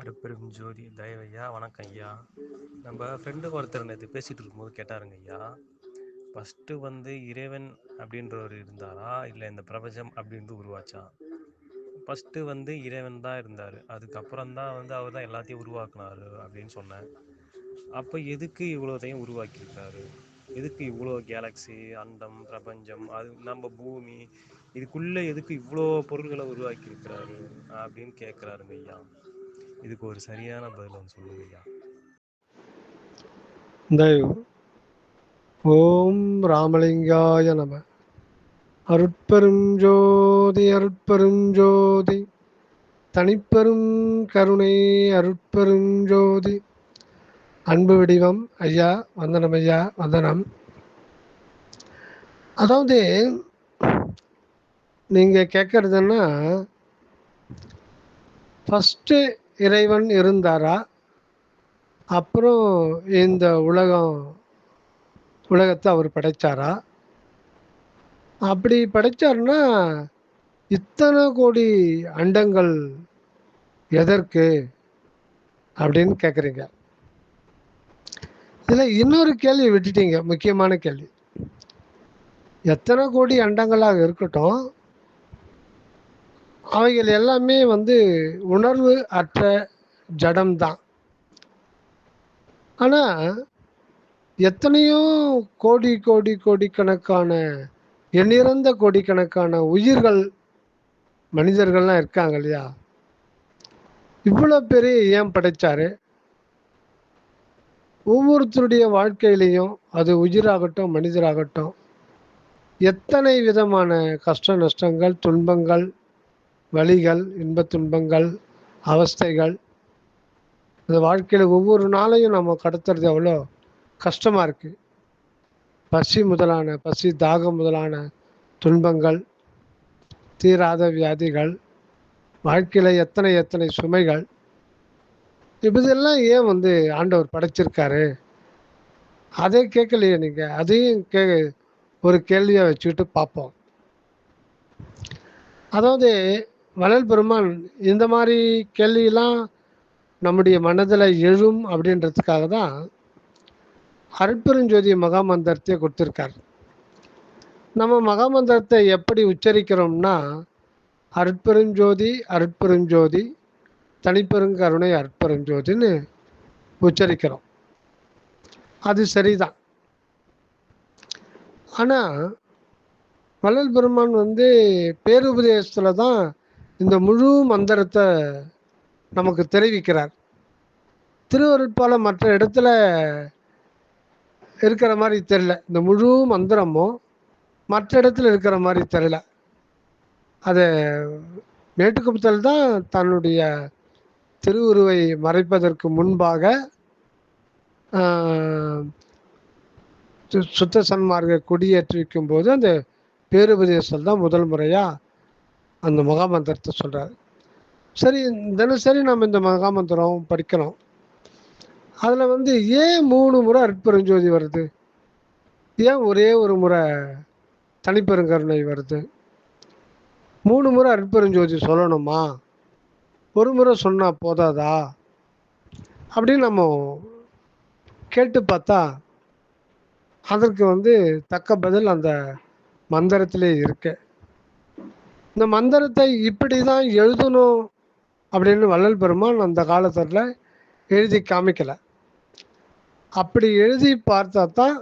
அடுப்பெரும் ஜோதி தயவையா வணக்கம் ஐயா. நம்ம ஃப்ரெண்டு ஒருத்தர் நேற்று பேசிகிட்டு இருக்கும்போது கேட்டாருங்க ஐயா, ஃபஸ்ட்டு இறைவன் அப்படின்றவர் இருந்தாரா, இல்லை இந்த பிரபஞ்சம் அப்படின்றது உருவாச்சா? ஃபஸ்ட்டு இறைவன் தான் இருந்தார், அதுக்கப்புறம் தான் அவர் தான் எல்லாத்தையும் உருவாக்குனாரு அப்படின்னு சொன்னேன். அப்போ எதுக்கு இவ்வளோதையும் உருவாக்கியிருக்காரு? எதுக்கு இவ்வளோ கேலக்ஸி, அண்டம், பிரபஞ்சம், அது நம்ம பூமி, இதுக்குள்ளே எதுக்கு இவ்வளோ பொருள்களை உருவாக்கியிருக்கிறாரு அப்படின்னு கேட்குறாருங்க ஐயா. இதுக்கு ஒரு சரியான பதில் சொல்லுங்க ஐயா. ஓம் ராமலிங்காய நம. அருட்பெரும் ஜோதி அருட்பெரும் ஜோதி தனிப்பெரும் கருணை அருட்பெரும் ஜோதி. அன்பு வடிவம் ஐயா வந்தனம், ஐயா வந்தனம். அதாவது நீங்க கேட்கறதுன்னா, ஃபஸ்ட்டு இறைவன் இருந்தாரா, அப்புறம் இந்த உலகத்தை அவர் படைச்சாரா? அப்படி படைச்சாருன்னா இத்தனை கோடி அண்டங்கள் எதற்கு அப்படின்னு கேட்குறீங்க. இதில் இன்னொரு கேள்வி விட்டுட்டீங்க, முக்கியமான கேள்வி. எத்தனை கோடி அண்டங்களாக இருக்கட்டும், அவைகள் எல்லாமே உணர்வு அற்ற ஜடம்தான். ஆனால் எத்தனையோ கோடி கோடி கோடிக்கணக்கான எண்ணிறந்த கோடிக்கணக்கான உயிர்கள், மனிதர்கள்லாம் இருக்காங்க இல்லையா? இவ்வளோ பெரிய ஏன் படைச்சாரு? ஒவ்வொருத்தருடைய வாழ்க்கையிலையும், அது உயிராகட்டும் மனிதராகட்டும், எத்தனை விதமான கஷ்ட நஷ்டங்கள், துன்பங்கள், வலிகள், இன்ப துன்பங்கள், அவஸ்தைகள், அந்த வாழ்க்கையில் ஒவ்வொரு நாளையும் நம்ம கடத்துறது எவ்வளோ கஷ்டமாக இருக்குது. பசி தாகம் முதலான துன்பங்கள், தீராத வியாதிகள், வாழ்க்கையில் எத்தனை எத்தனை சுமைகள், இதெல்லாம் ஏன் ஆண்டவர் படைச்சிருக்காரு? அதை கேட்கலையே நீங்கள். அதையும் ஒரு கேள்வியாக வச்சுக்கிட்டு பார்ப்போம். அதாவது வள்ளல் பெருமான் இந்த மாதிரி கேள்வியெல்லாம் நம்முடைய மனதில் எழும் அப்படின்றதுக்காக தான் அருட்பெருஞ்சோதி மகாமந்திரத்தை கொடுத்துருக்கார். நம்ம மகாமந்திரத்தை எப்படி உச்சரிக்கிறோம்னா, அருட்பெருஞ்சோதி அருட்பெருஞ்சோதி தனிப்பெருங்கருணை அருட்பெருஞ்சோதின்னு உச்சரிக்கிறோம். அது சரிதான். ஆனால் வள்ளல் பெருமான் பேருபதேசத்தில் தான் இந்த முழு மந்திரத்தை நமக்கு தெரிவிக்கிறார். திருவருட்பால மற்ற இடத்துல இருக்கிற மாதிரி தெரியல. இந்த முழு மந்திரமும் மற்ற இடத்துல இருக்கிற மாதிரி தெரியல. அதை மேட்டுக்குப்பத்தில் தான் தன்னுடைய திருவுருவை மறைப்பதற்கு முன்பாக சுத்த சன்மார்க்க கொடியேற்றி வைக்கும் போது அந்த பேருபதேசத்தில் தான் முதல் முறையாக அந்த மகாமந்திரத்தை சொல்கிறார். சரி, தினசரி நம்ம இந்த மகாமந்திரம் படிக்கிறோம். அதில் ஏன் 3 முறை அருட்பெருஞ்சோதி வருது? ஏன் ஒரே ஒரு முறை தனிப்பெருங்கருணை வருது? 3 முறை அருட்பெருஞ்சோதி சொல்லணுமா? ஒரு முறை சொன்னால் போதாதா அப்படின்னு நம்ம கேட்டு பார்த்தா அதற்கு தக்க பதில் அந்த மந்திரத்திலே இருக்கு. இந்த மந்திரத்தை இப்படி தான் எழுதணும் அப்படின்னு வள்ளல் பெருமான் அந்த காலத்தில் எழுதி காமிக்கலை. அப்படி எழுதி பார்த்தா தான்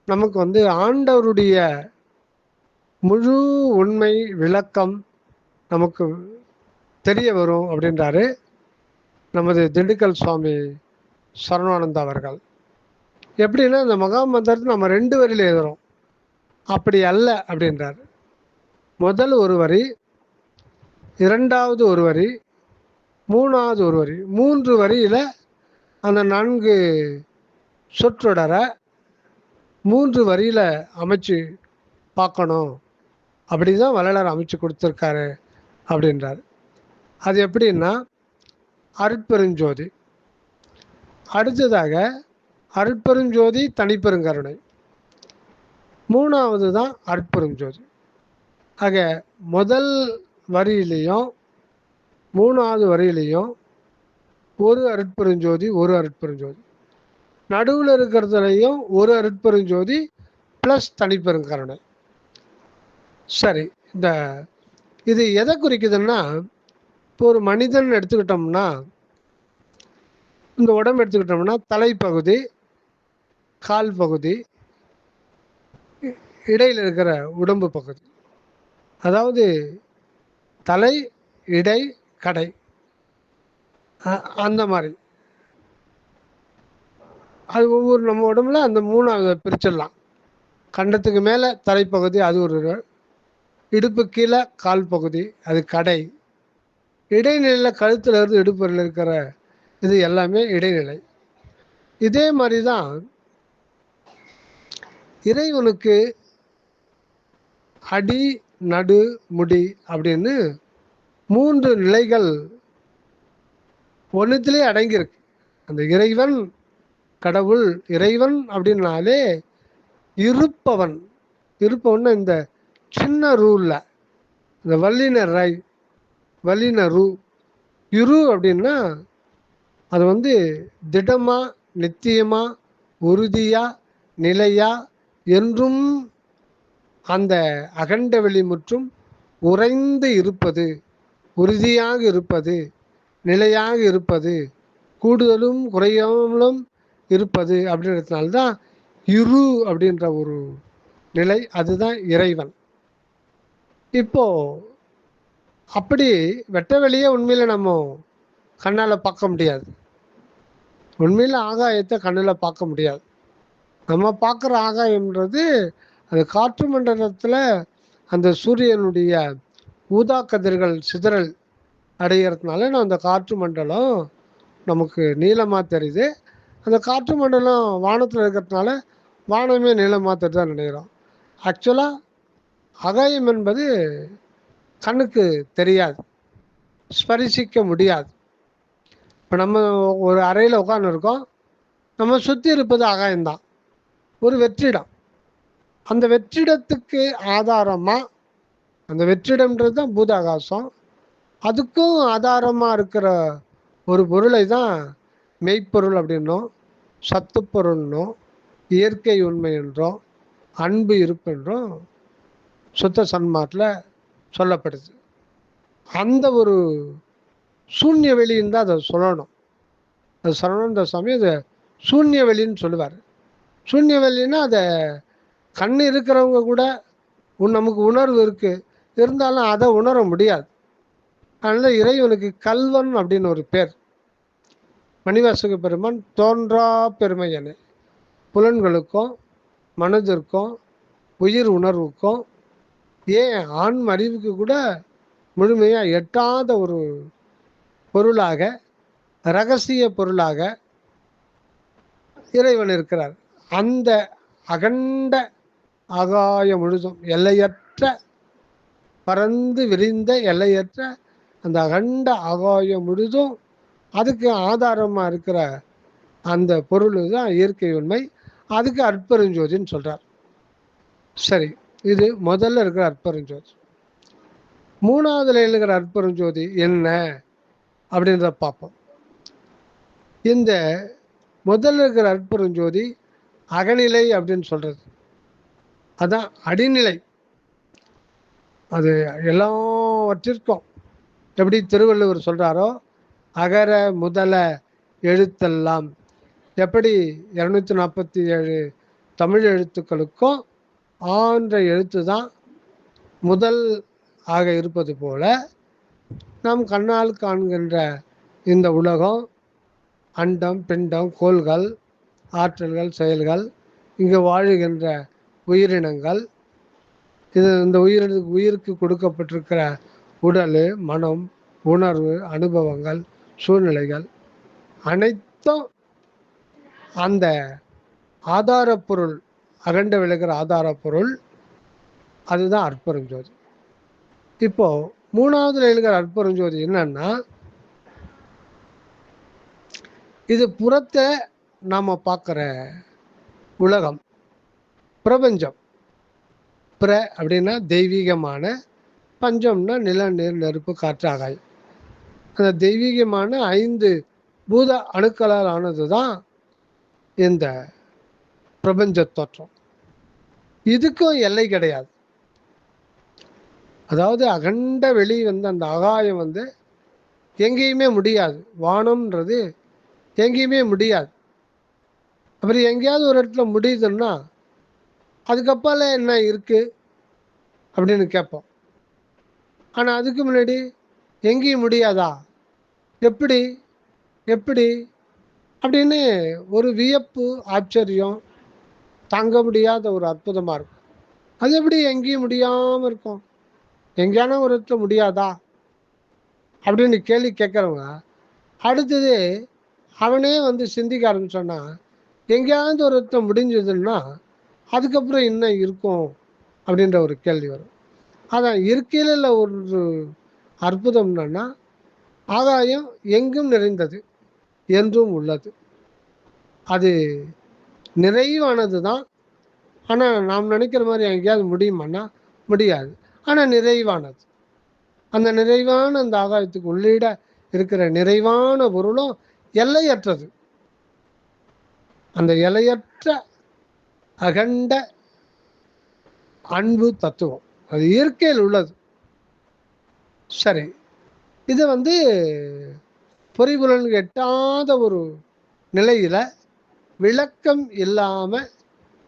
நமக்கு ஆண்டவருடைய முழு உண்மை விளக்கம் நமக்கு தெரிய வரும் அப்படின்றாரு நமது திண்டுக்கல் சுவாமி சரவணானந்தா அவர்கள். எப்படின்னா, இந்த மகாமந்திரத்தை நம்ம 2 வரியில் எழுதுகிறோம். அப்படி அல்ல அப்படின்றார். முதல் ஒரு வரி, இரண்டாவது ஒரு வரி, மூணாவது ஒரு வரி, 3 வரியில் அந்த 4 சொற்றொடரை 3 வரியில் அமைச்சு பார்க்கணும். அப்படி தான் வள்ளலார் அமைச்சு கொடுத்துருக்காரு அப்படின்றார். அது எப்படின்னா, அருட்பெருஞ்சோதி, அடுத்ததாக அருட்பெருஞ்சோதி தனிப்பெருங்கருணை, 3வது தான் அருட்பெருஞ்சோதி. ஆக முதல் வரியிலையும் 3வது வரியிலையும் ஒரு அருட்பெருஞ்சோதி, ஒரு அருட்பெருஞ்சோதி. நடுவில் இருக்கிறதுலையும் ஒரு அருட்பெருஞ்சோதி ப்ளஸ் தனிப்பெருங்கருணை. சரி, இது எதை குறிக்குதுன்னா, இப்போ ஒரு மனிதன் எடுத்துக்கிட்டோம்னா, இந்த உடம்பு எடுத்துக்கிட்டோம்னா தலைப்பகுதி, கால் பகுதி, இடையில் இருக்கிற உடம்பு பகுதி, அதாவது தலை, இடை, கடை, அந்த மாதிரி. அது ஒவ்வொரு நம்ம உடம்புல அந்த 3 பிரிச்சிடலாம். கண்டத்துக்கு மேலே தலைப்பகுதி, அது ஒரு இடுப்பு கீழே கால் பகுதி, அது கடை. இடைநிலையில் கழுத்தில் இருந்து இடுப்பில் இருக்கிற இது எல்லாமே இடைநிலை. இதே மாதிரி தான் இறைவனுக்கு அடி, நடு, முடி அப்படின்னு 3 நிலைகள் ஒன்றுத்திலே அடங்கியிருக்கு. அந்த இறைவன், கடவுள், இறைவன் அப்படின்னாலே இருப்பவன். இருப்பவன்னா இந்த சின்ன ரூல்ல, இந்த வல்லின ரை, வல்லின ரூ, இரு அப்படின்னா அது வந்து திடமா, நித்தியமா, உறுதியா, நிலையா, என்றும் அந்த அகண்ட வெளி முற்றும் உறைந்து இருப்பது, உறுதியாக இருப்பது, நிலையாக இருப்பது, கூடுதலும் குறையாமலும் இருப்பது அப்படின்றதுனால்தான் இரு அப்படின்ற ஒரு நிலை. அதுதான் இறைவன். இப்போ அப்படி வெட்ட வெளியே உண்மையில நம்ம கண்ணால் பார்க்க முடியாது. உண்மையில ஆகாயத்தை கண்ணில் பார்க்க முடியாது. நம்ம பார்க்குற ஆகாயம்ன்றது அது காற்று மண்டலத்தில் அந்த சூரியனுடைய ஊதா கதிர்கள் சிதறல் அடைகிறதுனால நான் அந்த காற்று மண்டலம் நமக்கு நீளமாக தெரியுது. அந்த காற்று மண்டலம் வானத்தில் இருக்கிறதுனால வானமே நீளமாக தெரியுதான் நினைக்கிறோம். ஆக்சுவலாக ஆகாயம் என்பது கண்ணுக்கு தெரியாது, ஸ்பரிசிக்க முடியாது. இப்போ நம்ம ஒரு அறையில் உட்காந்துருக்கோம், நம்ம சுற்றி இருப்பது ஆகாயம்தான், ஒரு வெற்றிடம். அந்த வெற்றிடத்துக்கு ஆதாரமாக, அந்த வெற்றிடம்ன்றது தான் பூதாகாசம், அதுக்கும் ஆதாரமாக இருக்கிற ஒரு பொருளை தான் மெய்ப்பொருள் அப்படின்னோம், சத்துப்பொருள்னோம், இயற்கை உண்மை என்றோம், அன்பு இருப்பென்றும் சுத்த சன்மார்க்கில் சொல்லப்படுது. அந்த ஒரு சூன்ய வெளின்னு தான் அதை சொல்லணும். அது சரவணந்த சுவாமி அதை சூன்ய வெளின்னு சொல்லுவார். சூன்ய வெளின்னா அதை கண் இருக்கிறவங்க கூட நமக்கு உணர்வு இருக்குது, இருந்தாலும் அதை உணர முடியாது. அதனால் இறைவனுக்கு கல்வன் அப்படின்னு ஒரு பேர். மணிவாசக பெருமான் தோன்றா பெருமை என புலன்களுக்கும் மனதிற்கும் உயிர் உணர்வுக்கும் ஏன் ஆன்ம அறிவுக்கு கூட முழுமையாக எட்டாத ஒரு பொருளாக, இரகசிய பொருளாக இறைவன் இருக்கிறார். அந்த அகண்ட ஆகாயம் முழுதும் எல்லையற்ற பறந்து விரிந்த எல்லையற்ற அந்த அகண்ட ஆகாயம் முழுதும் அதுக்கு ஆதாரமாக இருக்கிற அந்த பொருள் தான் இயற்கை உண்மை. அதுக்கு அற்பெருஞ்சோதின்னு சொல்கிறார். சரி, இது முதல்ல இருக்கிற அற்பெருஞ்சோதி. 3வதுல இருக்கிற அற்பெருஞ்சோதி என்ன அப்படின்றத பார்ப்போம். இந்த முதல்ல இருக்கிற அற்பெருஞ்சோதி அகநிலை அப்படின்னு சொல்கிறது, அதான் அடிநிலை. அது எல்லாவற்றிற்கும் எப்படி திருவள்ளுவர் சொல்கிறாரோ, அகர முதல எழுத்தெல்லாம், எப்படி 247 தமிழ் எழுத்துக்களுக்கும் ஆன்ற எழுத்து தான் முதல் ஆக இருப்பது போல, நாம் கண்ணால் காண்கின்ற இந்த உலகம், அண்டம், பிண்டம், கோள்கள், ஆற்றல்கள், செயல்கள், இங்கு வாழுகின்ற உயிரினங்கள், இந்த உயிருக்கு கொடுக்கப்பட்டிருக்கிற உடல், மனம், உணர்வு, அனுபவங்கள், சூழ்நிலைகள் அனைத்தும் அந்த ஆதாரப்பொருள், அகண்ட விளக்கிற ஆதாரப்பொருள், அதுதான் அற்பெருஞ்சோதி. இப்போ 3வதுல எழுகிற அற்பெருஞ்சோதி என்னன்னா, இது புறத்தை நாம் பார்க்குற உலகம், பிரபஞ்சம். பிற அப்படின்னா தெய்வீகமான, பஞ்சம்னா நில, நீர், நெருப்பு, காற்று, ஆகாயம். அந்த தெய்வீகமான 5 பூத அணுக்களால் ஆனது தான் இந்த பிரபஞ்ச தோற்றம். இதுக்கும் எல்லை கிடையாது. அதாவது அகண்ட வெளி வந்து அந்த ஆகாயம் வந்து எங்கேயுமே முடியாது. வானம்ன்றது எங்கேயுமே முடியாது. அப்புறம் எங்கேயாவது ஒரு இடத்துல முடியுதுன்னா அதுக்கப்பால என்ன இருக்கு அப்படின்னு கேட்போம். ஆனால் அதுக்கு முன்னாடி எங்கேயும் முடியாதா, எப்படி எப்படி அப்படின்னு ஒரு வியப்பு, ஆச்சரியம், தாங்க முடியாத ஒரு அற்புதமாக இருக்கும். அது எப்படி எங்கேயும் முடியாமல் இருக்கும், எங்கேயான ஒரு இடத்துல முடியாதா அப்படின்னு கேள்வி கேட்குறவங்க அடுத்தது அவனே வந்து சிந்திக்க ஆரம்பிச்சோன்னா எங்கேயாவது ஒரு இடத்துல முடிஞ்சதுன்னா அதுக்கப்புறம் என்ன இருக்கும் அப்படின்ற ஒரு கேள்வி வரும். அதான் இருக்கையில் ஒரு அற்புதம் என்னன்னா ஆகாயம் எங்கும் நிறைந்தது, என்றும் உள்ளது. அது நிறைவானது தான். ஆனால் நாம் நினைக்கிற மாதிரி எங்கேயாவது முடியுமான்னா முடியாது. ஆனால் நிறைவானது. அந்த நிறைவான அந்த ஆகாயத்துக்கு உள்ளிட இருக்கிற நிறைவான பொருளும் எல்லையற்றது. அந்த எல்லையற்ற அகண்ட அன்பு தத்துவம் அது இயற்கையில் உள்ளது. சரி, இது வந்து பொறிபுலனுக்கு எட்டாத ஒரு நிலையில விளக்கம் இல்லாம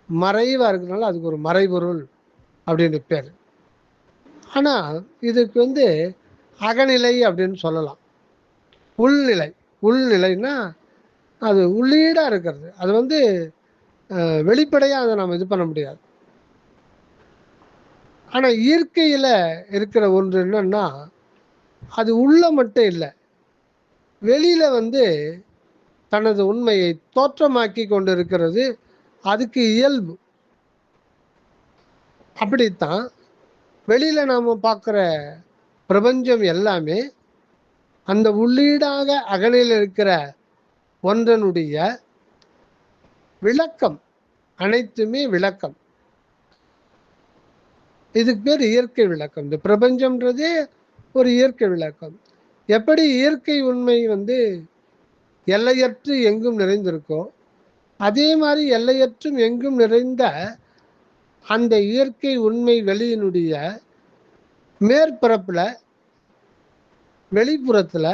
மறைவா இருக்கிறதுனால அதுக்கு ஒரு மறைபொருள் அப்படின்னு பேர். ஆனா இதுக்கு வந்து அகநிலை அப்படின்னு சொல்லலாம். உள்நிலை. உள்நிலைன்னா அது உள்ளீடா இருக்கிறது. அது வந்து வெளிப்படையா அதை நம்ம இது பண்ண முடியாது. ஆனா இயற்கையில இருக்கிற ஒன்று என்னன்னா அது உள்ள மட்டும் இல்லை, வெளியில வந்து தனது உண்மையை தோற்றமாக்கி கொண்டு இருக்கிறது. அதுக்கு இயல்பு. அப்படித்தான் வெளியில நாம பார்க்குற பிரபஞ்சம் எல்லாமே அந்த உள்ளீடாக அகநிலையில் இருக்கிற ஒன்றனுடைய விளக்கம். அனைத்துமே விளக்கம். இதுக்கு பேர் இயற்கை விளக்கம். இந்த பிரபஞ்சம்ன்றதே ஒரு இயற்கை விளக்கம். எப்படி இயற்கை உண்மை வந்து எல்லையற்று எங்கும் நிறைந்திருக்கோ அதே மாதிரி எல்லையற்றும் எங்கும் நிறைந்த அந்த இயற்கை உண்மை வெளியினுடைய மேற்பரப்புல வெளிப்புறத்துல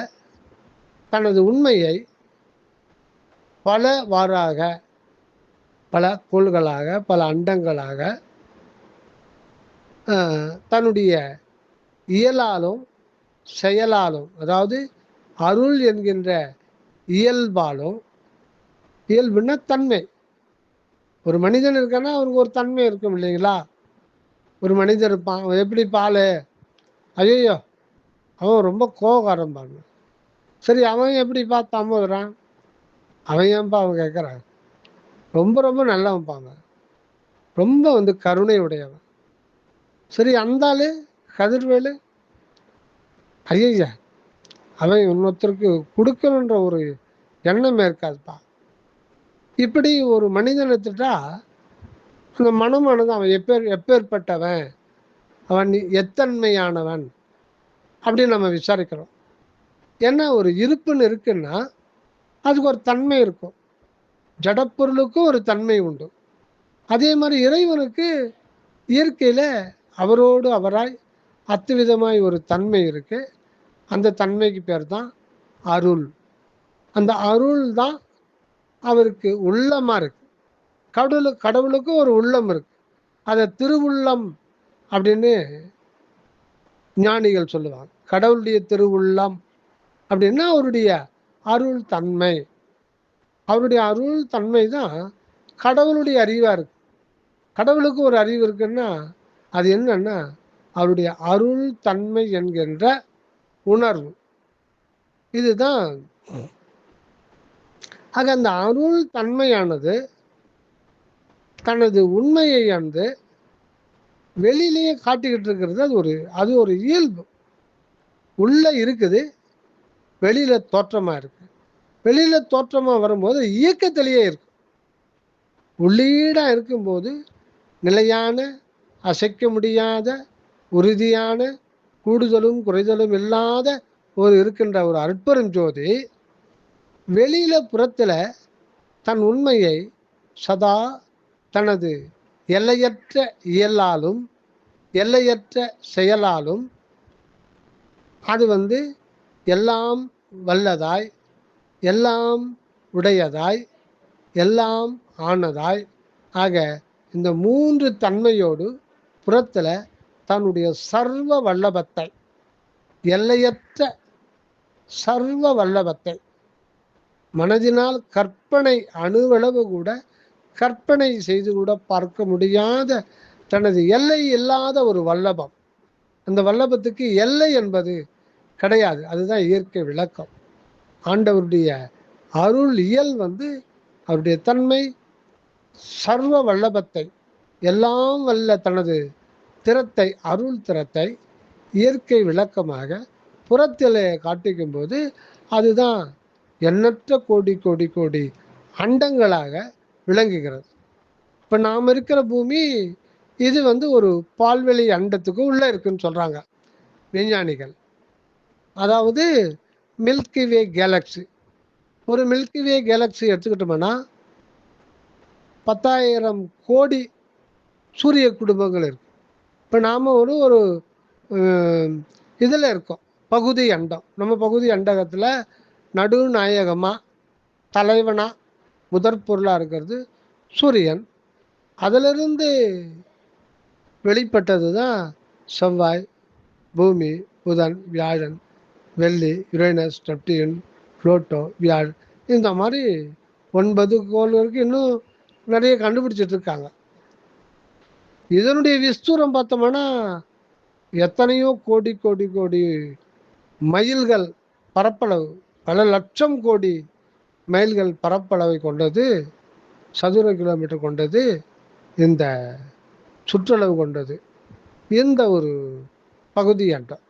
தனது உண்மையை பலவாறாக, பல கோள்களாக, பல அண்டங்களாக தன்னுடைய இயலாலும் செயலாலும், அதாவது அருள் என்கின்ற இயல்பாலும், இயல்புன்னா தன்மை. ஒரு மனிதன் இருக்கான்னா அவருக்கு ஒரு தன்மை இருக்கும் இல்லைங்களா? ஒரு மனிதன் இருப்பான், அவன் எப்படி பால், ஐயோ அவன் ரொம்ப கோவக்காரன் பாருங்க. சரி, அவன் எப்படிப்பா தாமோதரான், அவன் ஏன்பா அவன் கேட்குறான், ரொம்ப ரொம்ப நல்லவன்பாங்க, ரொம்ப வந்து கருணை உடையவன். சரி, அந்த ஆளு கதிர்வேலு, ஐயா அவன் இன்னொருத்தருக்கு கொடுக்கணுன்ற ஒரு எண்ணமே இருக்காதுப்பா. இப்படி ஒரு மனிதன் எடுத்துட்டா அந்த மனமானது அவன் எப்பேற்பட்டவன், அவன் எத்தன்மையானவன் அப்படின்னு நம்ம விசாரிக்கிறோம். ஏன்னா ஒரு இருப்புன்னு இருக்குன்னா அதுக்கு ஒரு தன்மை இருக்கும். ஜடப்பொருளுக்கும் ஒரு தன்மை உண்டு. அதே மாதிரி இறைவனுக்கு இயற்கையில அவரோடு அவராய் அத்துவிதமாய் ஒரு தன்மை இருக்கு. அந்த தன்மைக்கு பேர் தான் அருள். அந்த அருள் தான் அவருக்கு உள்ளமா இருக்கு. கடவுளுக்கு ஒரு உள்ளம் இருக்கு. அதை திருவுள்ளம் அப்படின்னு ஞானிகள் சொல்லுவாங்க. கடவுளுடைய திருவுள்ளம் அப்படின்னா அவருடைய அருள் தன்மை. அவருடைய அருள் தன்மை தான் கடவுளுடைய அறிவா இருக்கு. கடவுளுக்கு ஒரு அறிவு இருக்குன்னா அது என்னன்னா அவருடைய அருள் தன்மை என்கின்ற உணர்வு. இதுதான். ஆக அந்த அருள் தன்மையானது தனது உண்மையை வந்து வெளியிலேயே காட்டிக்கிட்டு இருக்கிறது. அது ஒரு இயல்பு. உள்ள இருக்குது, வெளியில தோற்றமா இருக்கு. வெளியில தோற்றமா வரும்போது இயக்கத்திலேயே இருக்கு. உள்ளீடா இருக்கும்போது நிலையான, அசைக்க முடியாத, உறுதியான, கூடுதலும் குறைதலும் இல்லாத இருக்கின்ற ஒரு அற்பெரும் ஜோதி வெளியில புறத்துல தன் உண்மையை சதா தனது எல்லையற்ற இயலாலும் எல்லையற்ற செயலாலும் அது எல்லாம் வல்லதாய், எல்லாம் உடையதாய், எல்லாம் ஆனதாய் ஆக இந்த 3 தன்மையோடு புறத்துல தன்னுடைய சர்வ வல்லபத்தை, எல்லையற்ற சர்வ வல்லபத்தை மனதினால் கற்பனை அணுவளவு கூட கற்பனை செய்து கூட பார்க்க முடியாத தனது எல்லை இல்லாத ஒரு வல்லபம். அந்த வல்லபத்துக்கு எல்லை என்பது கிடையாது. அதுதான் இயற்கை விளக்கம். ஆண்டவருடைய அருள் இயல் அவருடைய தன்மை சர்வ வல்லபத்தை, எல்லாம் வல்ல தனது திறத்தை, அருள் திறத்தை இயற்கை விளக்கமாக புறத்திலே காட்டிக்கும் போது அதுதான் எண்ணற்ற கோடி கோடி கோடி அண்டங்களாக விளங்குகிறது. இப்போ நாம் இருக்கிற பூமி இது ஒரு பால்வெளி அண்டத்துக்கு உள்ளே இருக்குன்னு சொல்கிறாங்க விஞ்ஞானிகள். அதாவது மில்கி வே கேலக்ஸி. ஒரு மில்கி வே கேலக்ஸி எடுத்துக்கிட்டோம்னா 10,000 கோடி சூரிய குடும்பங்கள் இருக்கு. இப்போ நாம் ஒரு இதில் இருக்கோம், பகுதி அண்டம். நம்ம பகுதி அண்டகத்தில் நடுநாயகமாக தலைவனாக முதற் பொருளாக இருக்கிறது சூரியன். அதிலிருந்து வெளிப்பட்டது தான் செவ்வாய், பூமி, புதன், வியாழன், வெள்ளி, யுரேனஸ், நெப்டியூன், புளூட்டோ, வியாழன். இந்த மாதிரி 9 கோள்களுக்கு இன்னும் நிறைய கண்டுபிடிச்சிட்டு இருக்காங்க. இதனுடைய விஸ்தூரம் பார்த்தோம்னா எத்தனையோ கோடி கோடி கோடி மைல்கள் பரப்பளவு, பல லட்சம் கோடி மைல்கள் பரப்பளவை கொண்டது, சதுர கிலோமீட்டர் கொண்டது, இந்த சுற்றளவு கொண்டது இந்த ஒரு பகுதி அண்டம்.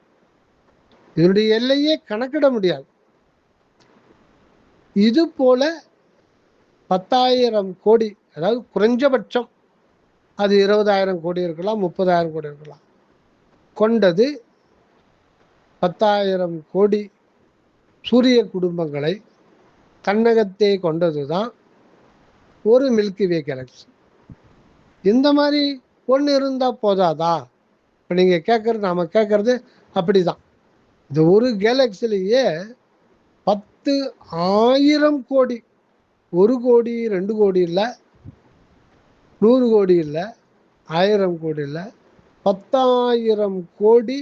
இதனுடைய எல்லையே கணக்கிட முடியாது. இது போல 10,000 கோடி, அதாவது குறைஞ்சபட்சம் அது 20,000 கோடி இருக்கலாம், 30,000 கோடி இருக்கலாம் கொண்டது 10,000 கோடி சூரிய குடும்பங்களை தன்னகத்தே கொண்டது தான் ஒரு மில்கி வே கேலக்ஸி. இந்த மாதிரி ஒன்று இருந்தால் போதாதா? இப்போ நீங்கள் கேட்குறது, நாம் கேட்குறது அப்படி தான். இந்த ஒரு கேலக்சிலேயே 10,000 கோடி, 1 கோடி 2 கோடி இல்லை, 100 கோடி இல்லை, 1000 கோடி இல்லை, 10,000 கோடி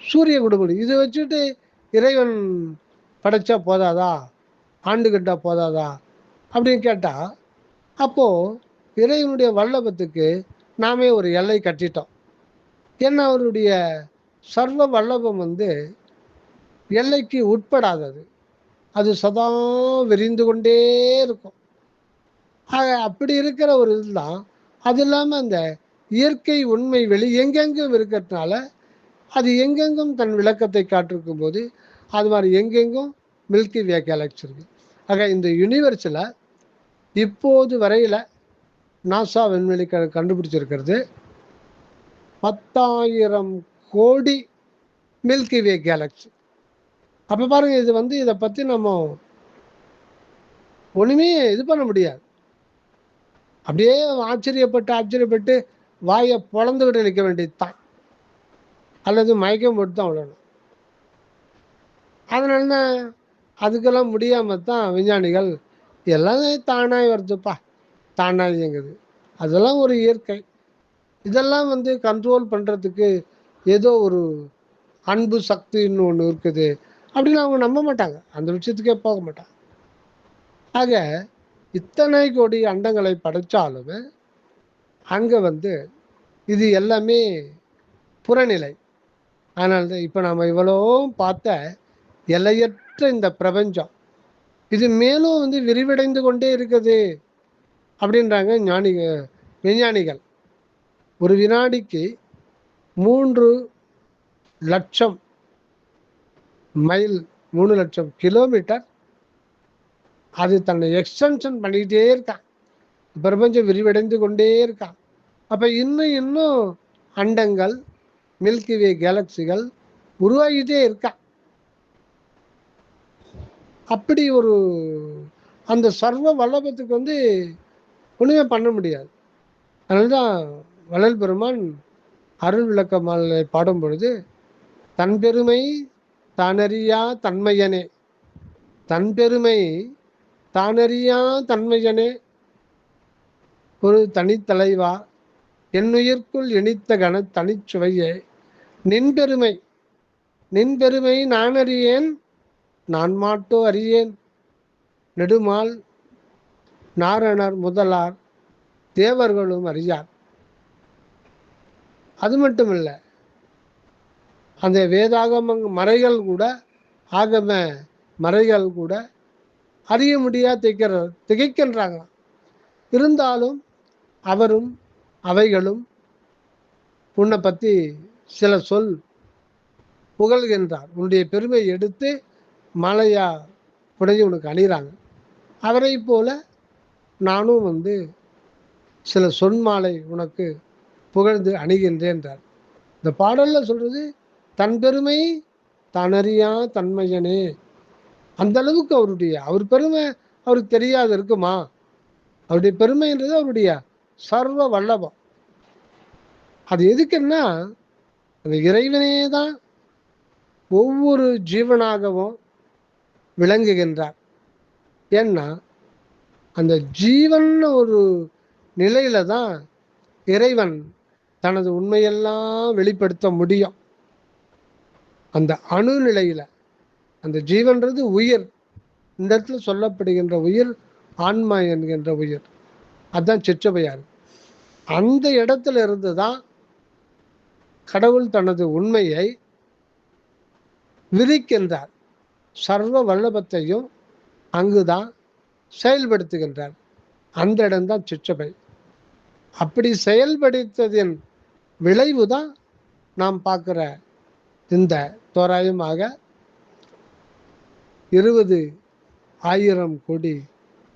சூரிய குடும்பம். இதை வச்சுட்டு இறைவன் படைச்சா போதாதா, ஆண்டு கட்டா போதாதா அப்படின்னு கேட்டால், அப்போது இறைவனுடைய வல்லபத்துக்கு நாமே ஒரு எல்லை கட்டிட்டோம். ஏன்னா அவருடைய சர்வ வல்லபம் எல்லைக்கு உட்படாதது, அது சதா விரிந்து கொண்டே இருக்கும். ஆக அப்படி இருக்கிற ஒரு இதுதான். அது இல்லாமல் அந்த இயற்கை உண்மை வெளி எங்கெங்கும் இருக்கிறதுனால அது எங்கெங்கும் தன் விளக்கத்தை காட்டிருக்கும் போது அது மாதிரி எங்கெங்கும் மில்கி வே கேலக்ஸி இருக்கு. ஆக இந்த யூனிவர்ஸில் இப்போது வரையில் நாசா விண்வெளி கண்டுபிடிச்சிருக்கிறது 10,000 கோடி மில்கி வே கேலக்ஸி. அப்போ பாருங்க, இது இதை பற்றி நம்ம ஒன்றுமே இது பண்ண முடியாது. அப்படியே ஆச்சரியப்பட்டு வாயை பொழந்துக்கிட்டு நிற்க வேண்டியது தான், அல்லது மயக்கம் போட்டு தான் விடணும். அதனால தான் அதுக்கெல்லாம் முடியாமல் தான் விஞ்ஞானிகள் எல்லாம் தானாக வருதுப்பா, தானாக இயங்குது, அதெல்லாம் ஒரு இயற்கை, இதெல்லாம் கண்ட்ரோல் பண்ணுறதுக்கு ஏதோ ஒரு அன்பு சக்தின்னு ஒன்று இருக்குது அப்படின்னு அவங்க நம்ப மாட்டாங்க, அந்த விஷயத்துக்கே போக மாட்டாங்க. ஆக இத்தனை கோடி அண்டங்களை படைச்சாலுமே அங்கே இது எல்லாமே புறநிலை. அதனால தான் இப்போ நாம் இவ்வளோ பார்த்த எல்லையற்ற இந்த பிரபஞ்சம் இது மேலும் விரிவடைந்து கொண்டே இருக்குது அப்படின்றாங்க விஞ்ஞானிகள். ஒரு வினாடிக்கு 3 லட்சம் மைல், 3 லட்சம் கிலோமீட்டர் அது தன்னை எக்ஸ்டென்ஷன் பண்ணிக்கிட்டே இருக்கான். பிரபஞ்சம் விரிவடைந்து கொண்டே இருக்கான். அப்போ இன்னும் அண்டங்கள், மில்கி வே கேலக்சிகள் உருவாகிட்டே இருக்கா. அப்படி ஒரு அந்த சர்வ வல்லபத்துக்கு வந்து ஒன்றுமே பண்ண முடியாது. அதனால்தான் வள்ளல் பெருமான் அருள் விளக்க மாலை பாடும் பொழுது, தன் பெருமை தானறியா தன்மையனே, தன் பெருமை தானறியா தன்மையனே, ஒரு தனித்தலைவா என்னுயிர்க்குள் இனித்த கன தனிச்சுவையே, நின்பெருமை நின்பெருமை நான் அறியேன், நான் மாட்டோ அறியேன், நெடுமால் நாரணர் முதலார் தேவர்களும் அறியார். அது மட்டும் இல்லை, அந்த வேதாகம மறைகள் கூட, ஆகம மறைகள் கூட அறிய முடியா திகைக்கின்றாங்க. இருந்தாலும் அவரும் அவைகளும் உன்னை பற்றி சில சொல் புகழ்கின்றார். உன்னுடைய பெருமை எடுத்து மாலையா புனைஞ்சு உனக்கு அணிகிறாங்க. அவரை போல நானும் வந்து சில சொன்மாலை உனக்கு புகழ்ந்து அணிகின்றேன்றார். இந்த பாடலில் சொல்கிறது, தன் பெருமை தனறியா தன்மையனே. அந்த அளவுக்கு அவர் பெருமை அவருக்கு தெரியாது இருக்குமா? அவருடைய பெருமைன்றது அவருடைய சர்வ வல்லபம். அது எதுக்குன்னா, அந்த இறைவனே தான் ஒவ்வொரு ஜீவனாகவும் விளங்குகின்றார். ஏன்னா அந்த ஜீவன் ஒரு நிலையில தான் இறைவன் தனது உண்மையெல்லாம் வெளிப்படுத்த முடியும். அந்த அணு நிலையில அந்த ஜீவன்றது உயிர். இந்த இடத்துல சொல்லப்படுகின்ற உயிர் ஆன்மா என்கின்ற உயிர், அதுதான் சிற்றபையார். அந்த இடத்துல இருந்து தான் கடவுள் தனது உண்மையை விதிக்கின்றார். சர்வ வல்லபத்தையும் அங்குதான் செயல்படுத்துகின்றார். அந்த இடம்தான் சிற்றபை. அப்படி செயல்படுத்ததின் விளைவு தான் நாம் பார்க்குற இந்த தோராயமாக 20,000 கோடி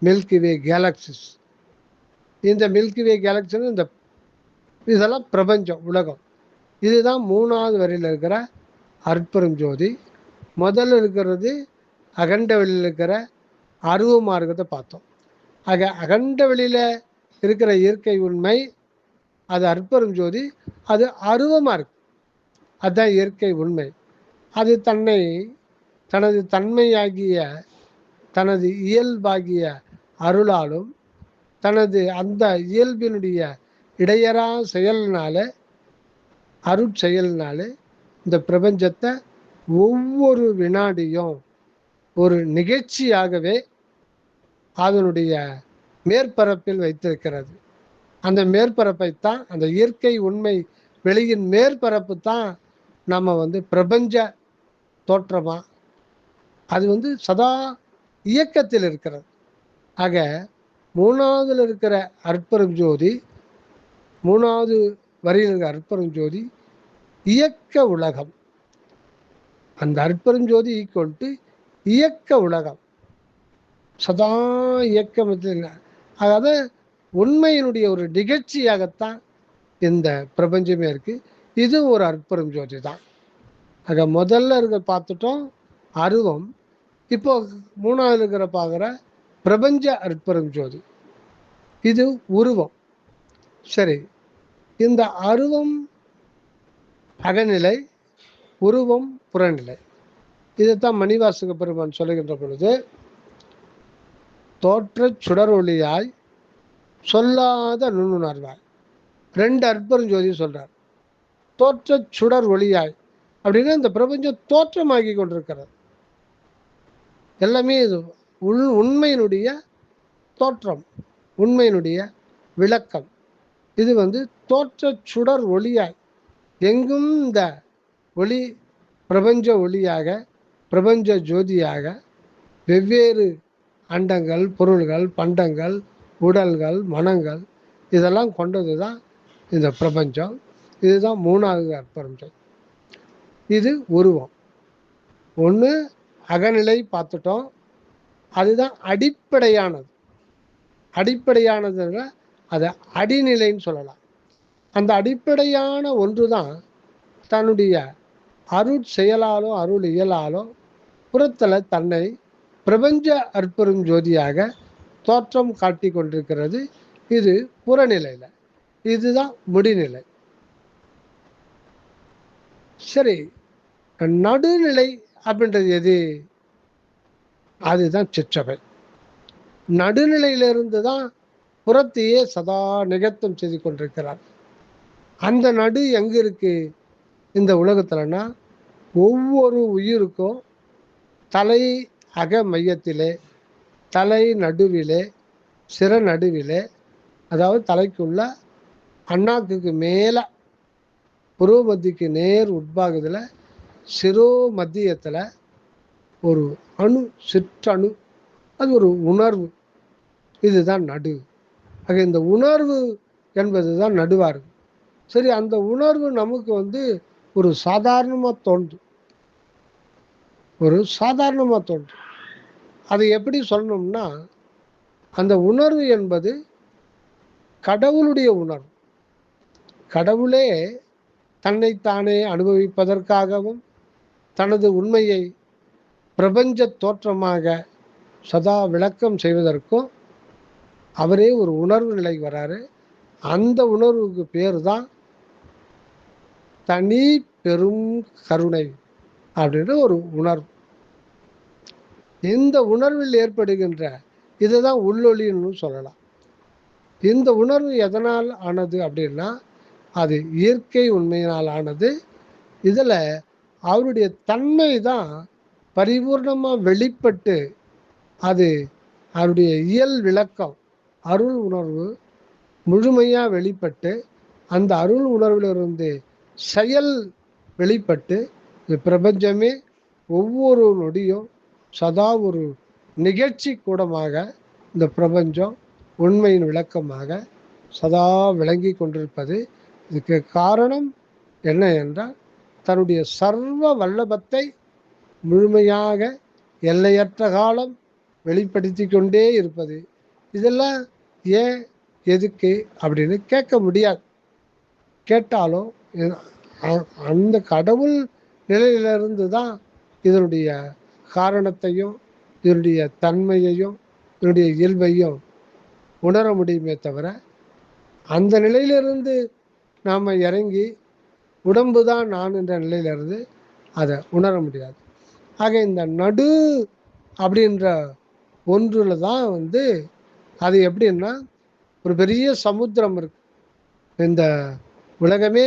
மில்கிவே கேலக்சிஸ். இந்த மில்கிவே கேலக்சின்னு இதெல்லாம் பிரபஞ்சம், உலகம். இதுதான் 3வது வரியில் இருக்கிற அற்பெரும் ஜோதி. முதல்ல இருக்கிறது அகண்ட வெளியில் இருக்கிற அருவ மார்க்கத்தை பார்த்தோம். ஆக அகண்ட வெளியில் இருக்கிற இயற்கை உண்மை அது அற்பெரும் ஜோதி, அது அருவமாக இருக்கு. அதுதான் இயற்கை உண்மை. அது தனது தன்மையாகிய தனது இயல்பாகிய அருளாலும் தனது அந்த இயல்பினுடைய இடையறா செயல்னால அருட்செயல்னால இந்த பிரபஞ்சத்தை ஒவ்வொரு வினாடியும் ஒரு நிகழ்ச்சியாகவே அதனுடைய மேற்பரப்பில் வைத்திருக்கிறது. அந்த மேற்பரப்பைத்தான், அந்த இயற்கை உண்மை வெளியின் மேற்பரப்பு தான் நம்ம வந்து பிரபஞ்ச தோற்றமா அது சதா இயக்கத்தில் இருக்கிறது. ஆக 3வதுல இருக்கிற அற்பெரும் ஜோதி, 3வது வரியில் இருக்கிற அற்பெரும் ஜோதி இயக்க உலகம். அந்த அற்பெரும் ஜோதி ஈக்குவல் டு இயக்க உலகம், சதா இயக்கம். அதாவது உண்மையினுடைய ஒரு நிகழ்ச்சியாகத்தான் இந்த பிரபஞ்சமே இருக்கு. இது ஒரு அற்பெரும் ஜோதி தான். ஆக முதல்ல இருக்க பார்த்துட்டோம் அருவம். இப்போ 3வது இருக்கிற பார்க்குற பிரபஞ்ச அற்பெரும் ஜோதி, இது உருவம். சரி, இந்த அருவம் அகநிலை, உருவம் புறநிலை. இதைத்தான் மணிவாசக பெருமான் சொல்லுகின்ற பொழுது, தோற்ற சுடர் ஒளியாய் சொல்லாத நுண்ணுணர்வாய். 2 அற்பெரும் ஜோதி சொல்றார். தோற்ற சுடர் ஒளியாய் அப்படின்னா இந்த பிரபஞ்சம் தோற்றமாகி கொண்டிருக்கிறது. எல்லாமே இது உண்மையினுடைய தோற்றம், உண்மையினுடைய விளக்கம். இது தோற்ற சுடர் ஒளியாய், எங்கும் இந்த ஒளி பிரபஞ்ச ஒளியாக, பிரபஞ்ச ஜோதியாக வெவ்வேறு அண்டங்கள், பொருள்கள், பண்டங்கள், உடல்கள், மனங்கள் இதெல்லாம் கொண்டது தான் இந்த பிரபஞ்சம். இதுதான் 3வது அற்பெரும். இது உருவம். ஒன்று அகநிலை பார்த்துட்டோம், அதுதான் அடிப்படையானது. அடிப்படையானதுன்னா அதை அடிநிலைன்னு சொல்லலாம். அந்த அடிப்படையான ஒன்று தான் தன்னுடைய அருள் செயலாலோ அருள் இயலாலோ புறத்தில் தன்னை பிரபஞ்ச அற்பெரும் ஜோதியாக தோற்றம் காட்டி கொண்டிருக்கிறது. இது புறநிலையில், இதுதான் முடிநிலை. சரி, நடுநிலை அப்படின்றது எது? அதுதான் சிற்றபை. நடுநிலையிலிருந்து தான் புறத்தையே சதா நிகழ்த்தம் செய்து கொண்டிருக்கிறார். அந்த நடு எங்க இருக்கு இந்த உலகத்துலனா, ஒவ்வொரு உயிருக்கும் தலை அக மையத்திலே, தலை நடுவிலே, சிற நடுவிலே, அதாவது தலைக்குள்ள அண்ணாக்குக்கு மேல புருவ மத்திக்கு நேர் உட்பாகத்தில் சிரோ மத்தியத்தில் ஒரு அணு, சிற்றணு, அது ஒரு உணர்வு. இதுதான் நடு. ஆக இந்த உணர்வு என்பது தான் நடுவாக இருக்கு. சரி, அந்த உணர்வு நமக்கு ஒரு சாதாரணமாக தோன்றும், ஒரு சாதாரணமாக தோன்றும். அதை எப்படி சொல்லணும்னா, அந்த உணர்வு என்பது கடவுளுடைய உணர்வு. கடவுளே தன்னைத்தானே அனுபவிப்பதற்காகவும் தனது உண்மையை பிரபஞ்ச தோற்றமாக சதா விளக்கம் செய்வதற்கும் அவரே ஒரு உணர்வு நிலைக்கு வராரு. அந்த உணர்வுக்கு பேர் தான் தனி பெரும் கருணை அப்படின்ற ஒரு உணர்வு. இந்த உணர்வில் ஏற்படுகின்ற இதுதான் உள்ளொளின்னு சொல்லலாம். இந்த உணர்வு எதனால் ஆனது அப்படின்னா, அது இயற்கை உண்மையினால் ஆனது. இதில் அவருடைய தன்மை தான் பரிபூர்ணமாக வெளிப்பட்டு, அது அவருடைய இயல் விளக்கம் அருள் உணர்வு முழுமையாக வெளிப்பட்டு, அந்த அருள் உணர்விலிருந்து செயல் வெளிப்பட்டு, இந்த பிரபஞ்சமே ஒவ்வொரு நொடியும் சதா ஒரு நிகழ்ச்சி கூடமாக இந்த பிரபஞ்சம் உண்மையின் விளக்கமாக சதா விளங்கி கொண்டிருப்பது. இதுக்கு காரணம் என்ன என்றால், தன்னுடைய சர்வ வல்லபத்தை முழுமையாக எல்லையற்ற காலம் வெளிப்படுத்தி கொண்டே இருப்பது. இதெல்லாம் ஏன், எதுக்கு அப்படின்னு கேட்க முடியாது. கேட்டாலும் அந்த கடவுள் நிலையிலிருந்து தான் இதனுடைய காரணத்தையும் இதனுடைய தன்மையையும் இதனுடைய இயல்பையும் உணர முடியுமே தவிர, அந்த நிலையிலிருந்து நாம் இறங்கி உடம்பு தான் நான் என்ற நிலையிலிருந்து அதை உணர முடியாது. ஆக இந்த நடு அப்படின்ற ஒன்றில் தான் அது எப்படின்னா, ஒரு பெரிய சமுத்திரம் இருக்கு. இந்த உலகமே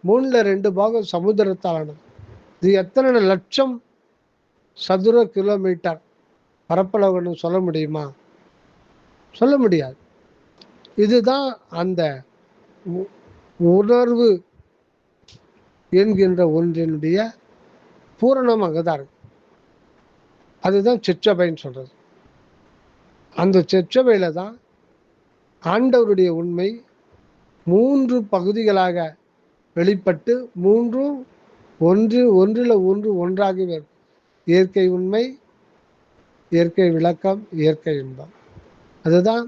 3/2 பாகம் சமுத்திரத்தால் ஆனது. இது எத்தனை லட்சம் சதுர கிலோமீட்டர் பரப்பளவுன்னு சொல்ல முடியுமா? சொல்ல முடியாது. இதுதான் அந்த உணர்வு என்கின்ற ஒன்றினுடைய பூரணமாக தான் இருக்கு. அதுதான் சிற்றபைன்னு சொல்றது. அந்த சிற்றபையில தான் ஆண்டவருடைய உண்மை 3 பகுதிகளாக வெளிப்பட்டு, மூன்றும் ஒன்றில் ஒன்று ஒன்றாகவே இருக்கும். இயற்கை உண்மை, இயற்கை விளக்கம், இயற்கை இன்பம். அதுதான்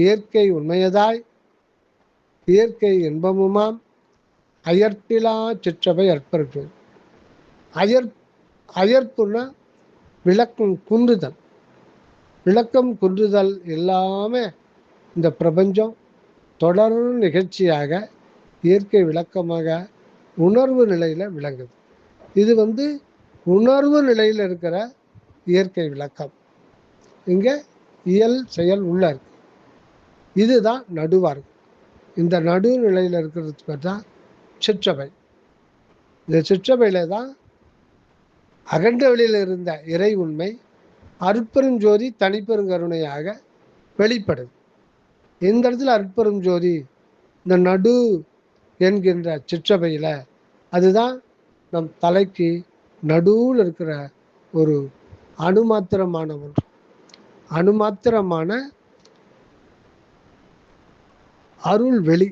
இயற்கை உண்மையதாய் இயற்கை இன்பமுமாம் அயற்பிலா சிற்றபை அற்பருக்கு. அயற்புன்னா விளக்கம் குன்றுதல். விளக்கம் குன்றுதல் எல்லாமே இந்த பிரபஞ்சம் தொடர் நிகழ்ச்சியாக இயற்கை விளக்கமாக உணர்வு நிலையில் விளங்குது. இது உணர்வு நிலையில் இருக்கிற இயற்கை விளக்கம். இங்கே இயல் செயல் உள்ள இருக்கு. இதுதான் நடுவாக இருக்கு. இந்த நடு நிலையில் இருக்கிறதுக்கு பேர் தான் சிற்றபை. இந்த சிற்றபையில தான் அகண்ட வெளியில் இருந்த இறை உண்மை அருட்பெரும் ஜோதி தனிப்பெருங்கருணையாக வெளிப்படுது. இந்த இடத்துல அருட்பெரும் ஜோதி இந்த நடு என்கின்ற சிற்றபையில், அதுதான் நம் தலைக்கு நடுவில் இருக்கிற ஒரு அணுமாத்திரமான ஒன்று. அணுமாத்திரமான அருள் வெளி,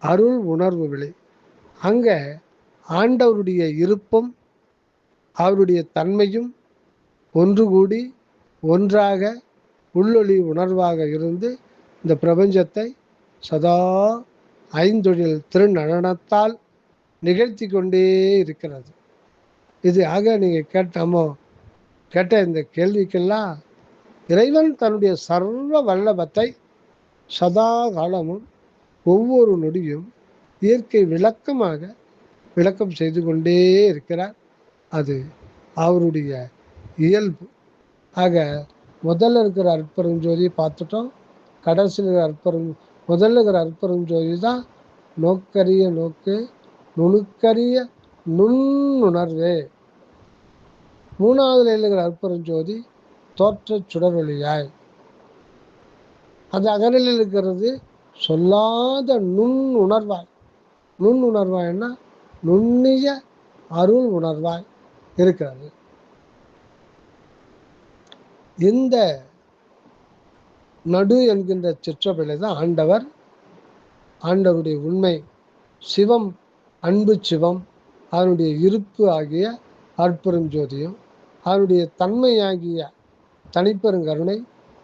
அருள் உணர்வு வெளி. அங்கே ஆண்டவருடைய இருப்பும் அவருடைய தன்மையும் ஒன்று கூடி ஒன்றாக உள்ளொளி உணர்வாக இருந்து இந்த பிரபஞ்சத்தை சதா ஐந்தொழில் திருநடனத்தால் நிகழ்த்தி கொண்டே இருக்கிறது. இது ஆக நீங்கள் கேட்டாமோ கேட்ட இந்த கேள்விக்கெல்லாம் இறைவன் தன்னுடைய சர்வ வல்லபத்தை சதா காலமும் ஒவ்வொரு நொடியும் இயற்கை விளக்கம் செய்து கொண்டே இருக்கிறார். அது அவருடைய இயல்பு. ஆக முதல்ல இருக்கிற அற்பெருஞ்சோதியை பார்த்துட்டோம். கடைசியில் இருக்கிற முதல்ல இருக்கிற அற்பெருஞ்சோதி தான் நோக்கரிய நோக்கு, நுணுக்கரிய நுண்ணுணர்வே. மூணாவது இருக்கிற அற்பெருஞ்சோதி தோற்ற சுடரொளியாய். அந்த அகநிலையில் இருக்கிறது சொல்லாத நுண்ணுணர்வாய். நுண்ணுணர்வாய்னா நுண்ணிய அருள் உணர்வாய் இருக்கிறது. இந்த நடு என்கின்ற சிற்றபிலை தான் ஆண்டவருடைய உண்மை சிவம், அன்பு சிவம், அதனுடைய இருப்பு ஆகிய அற்பெருஞ்சோதியும், அதனுடைய தன்மையாகிய தனிப்பெருங்கருணை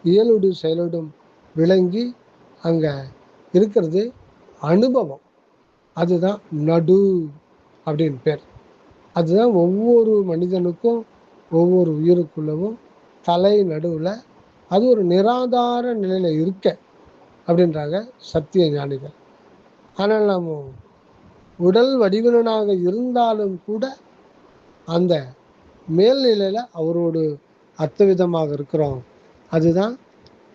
இயலோடு செயலோடும் விளங்கி அங்க இருக்கிறது அனுபவம். அதுதான் நடு அப்படின்னு பேர். அதுதான் ஒவ்வொரு மனிதனுக்கும் ஒவ்வொரு உயிருக்குள்ளவும் தலை நடுவில் அது ஒரு நிராதார நிலையில இருக்க அப்படின்றாங்க சத்திய ஞானிகள். ஆனால் நம்ம உடல் வடிவினனாக இருந்தாலும் கூட அந்த மேல்நிலையில அவரோடு அர்த்தவிதமாக இருக்கிறோம். அதுதான்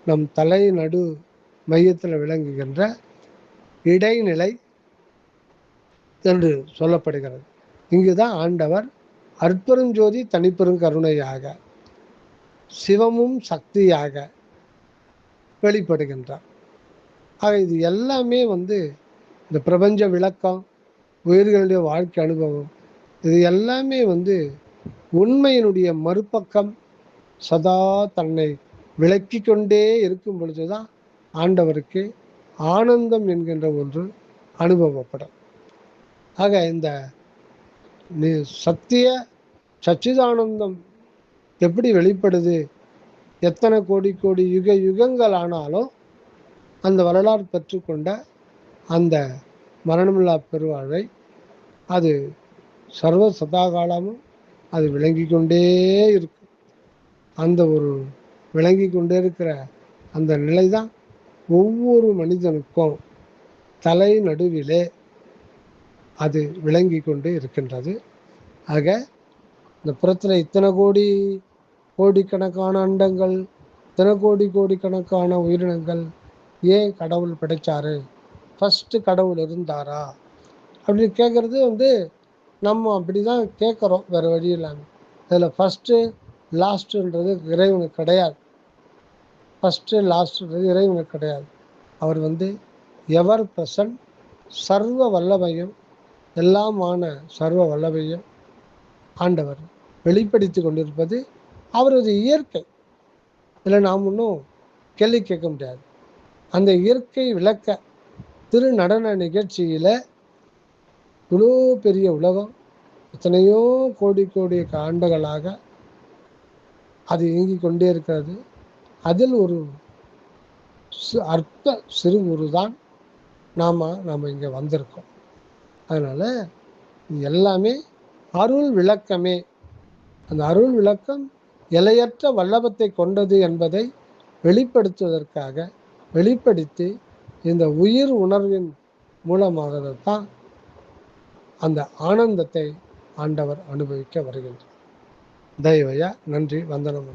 நம் தலை நடு மையத்தில் விளங்குகின்ற இடைநிலை என்று சொல்லப்படுகிறது. இங்குதான் ஆண்டவர் அற்பெருஞ்சோதி தனிப்பெருங்கருணையாக சிவமும் சக்தியாக வெளிப்படுகின்றார். ஆக இது எல்லாமே இந்த பிரபஞ்ச விளக்கம், உயிர்களுடைய வாழ்க்கை அனுபவம், இது எல்லாமே உண்மையினுடைய மறுபக்கம் சதா தன்னை விளக்கி கொண்டே இருக்கும் பொழுதுதான் ஆண்டவருக்கு ஆனந்தம் என்கின்ற ஒன்று அனுபவப்படும். ஆக இந்த சத்திய சச்சிதானந்தம் எப்படி வெளிப்படுது? எத்தனை கோடி கோடி யுகங்கள் ஆனாலும் அந்த வரலாறு பெற்றுக்கொண்ட அந்த மரணமில்லா பெருவாழ்வை அது சர்வ சதாகாலமும் அது விளங்கி கொண்டே இருக்கும். அந்த ஒரு விளங்கி கொண்டே இருக்கிற அந்த நிலை தான் ஒவ்வொரு மனிதனுக்கும் தலை நடுவிலே அது விளங்கி கொண்டு இருக்கின்றது. ஆக இந்த புறத்தில் இத்தனை கோடிக்கணக்கான அண்டங்கள், இத்தனை கோடிக்கணக்கான உயிரினங்கள், ஏன் கடவுள் படைச்சாரு, ஃபஸ்ட்டு கடவுள் இருந்தாரா அப்படின்னு கேட்குறது நம்ம அப்படி தான் கேட்குறோம், வேறு வழி இல்லாமல். அதில் ஃபஸ்ட்டு லாஸ்ட்டுன்றது இறைவனுக்கு கிடையாது. ஃபஸ்ட்டு லாஸ்ட்டுன்றது இறைவனுக்கு கிடையாது. அவர் எவர் பிரசன்ட், சர்வ வல்லமையும் எல்லாமான சர்வ வல்லமையும் ஆண்டவர் வெளிப்படுத்தி கொண்டிருப்பது அவரது இயற்கை. இதில் நாம் ஒன்றும் கேள்வி கேட்க முடியாது. அந்த இயற்கை விளக்க திரு நடன நிகழ்ச்சியில் இவ்வளோ பெரிய உலகம் எத்தனையோ கோடி ஆண்டுகளாக அது இயங்கி கொண்டே இருக்கிறது. அதில் ஒரு அற்ப சிறு தான் நாம் இங்கே வந்திருக்கோம். அதனால் எல்லாமே அருள் விளக்கமே. அந்த அருள் விளக்கம் எல்லையற்ற வல்லபத்தை கொண்டது என்பதை வெளிப்படுத்தி இந்த உயிர் உணர்வின் மூலமாகத்தான் அந்த ஆனந்தத்தை ஆண்டவர் அனுபவிக்க வருகின்றார். தயவையா, நன்றி, வந்தனம்.